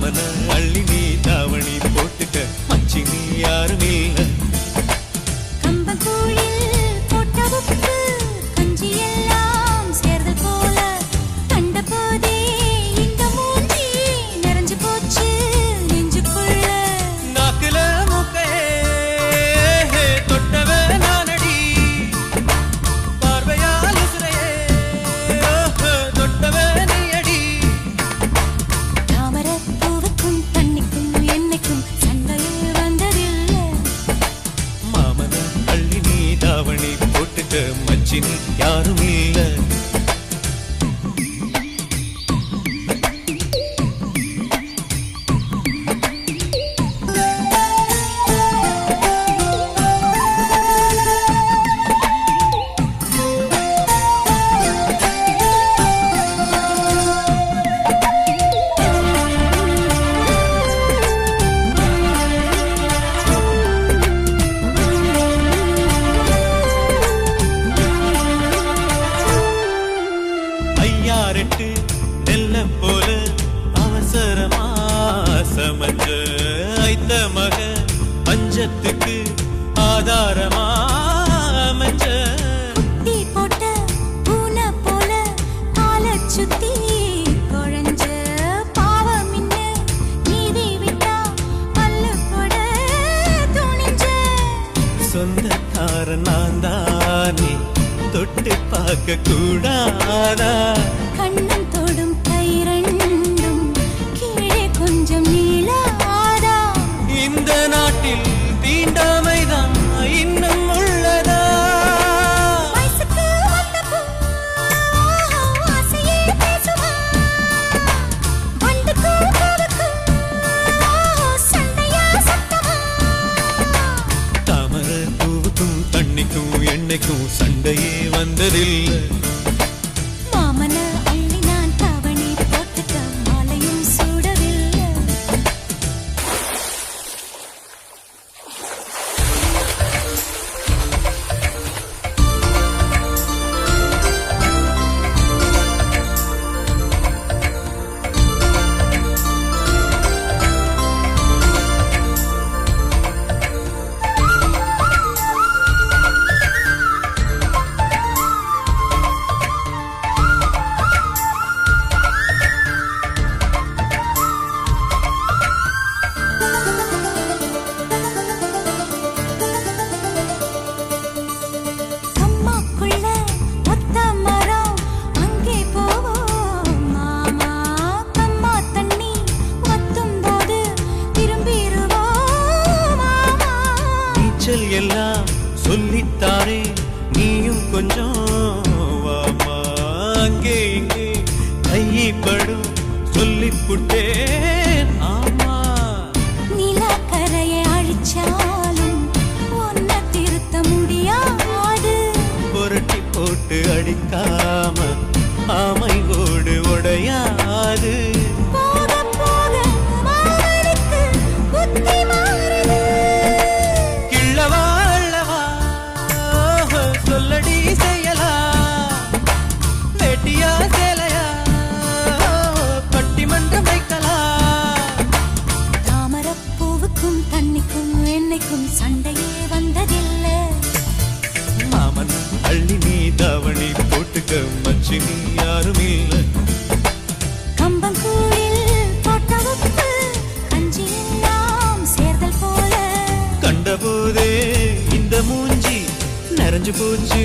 மாமன அள்ளி நீ தாவணி போட்டுக்க மச்சி நீ யாரும் இல்ல கம்பங்கூழில் போட்ட உப்பு கஞ்சி எல்லாம் சேர்ந்து போல கண்ட போதே இந்த மூஞ்சி நிறைஞ்சு போச்சு நெஞ்சுக்குள்ள நாக்குல மூக்கையே தொட்டவே நானடி பார்வையால் உசுரையே தொட்டவே நீ அடி தாமரை பூவுக்கும் தண்ணிக்கும் என்னைக்கும் சண்டையே வந்ததில்லை மாமன அள்ளி நீ தாவணி போட்டுக்க மச்சி நீ யாரும் இல்ல ஐயாரெட்டு நெல்ல போல அவசரமா சமஞ்ச ஐத்த மக பஞ்சத்துக்கு ஆதாரமா அமைஞ்ச குட்டி போட்ட பூனை போல காலை சுத்தி குழஞ்ச பாவம் இன்ன நீதி விட்டா பல்லு போட துணிஞ்ச சொந்தக்கார நான் தானே தொட்டு பார்க்க கூடாதா கண்ணம் தொடும் கை ரெண்டும் கீழே கொஞ்சம் நீளாதா இந்த நாட்டில் தீண்டாமைதான் இன்னும் உள்ளதா வயசுக்கு வந்த பூ ஆசையே பேசுவா வண்டுக்கும் பூவுக்கும் சண்டையா சத்தமா தாமரை பூவுக்கும் தண்ணிக்கும் எண்ணெய்க்கும் சண்டையே வந்ததில்லை மாமன அள்ளி நான் தாவணி போட்டுக்க மாலையும் சூடவில்லை அம்மாக்குள்ள ஒத்த மரம் அங்கே போவோம் மாமா கம்மா தண்ணி வத்தும் போது திரும்பிடுவோம் மாமா நீச்சல் எல்லாம் சொல்லித்தாரே நீயும் கொஞ்சம் வாமா அங்கே இங்கே கைப்படும் சொல்லிப்புட்டேன் ஆமா நிலக்கரையை அழிச்சாலும் ஒன்ன திருத்த முடியாது புரட்டி போட்டு அடிக்காம ஆமை ஓடு உடையாது போக போக மாமனுக்கு புத்தி மாறுது கிள்ளவா அள்ளவா சொல்லடி செய்யலா வெட்டியா சேலையா பட்டிமன்றம் வைக்கலாம் தாமரப்பூவுக்கும் தண்ணிக்கும் என்னைக்கும் சண்டையே வந்ததில்லை மாமன் அள்ளி நீ தாவணி போட்டுக்க மச்சி நீ யாரும் இல்ல கம்பங்கூழில் போட்ட உப்பு கஞ்சி எல்லாம் சேர்தல் போல கண்டபோதே இந்த மூஞ்சி நிறைஞ்சு போச்சு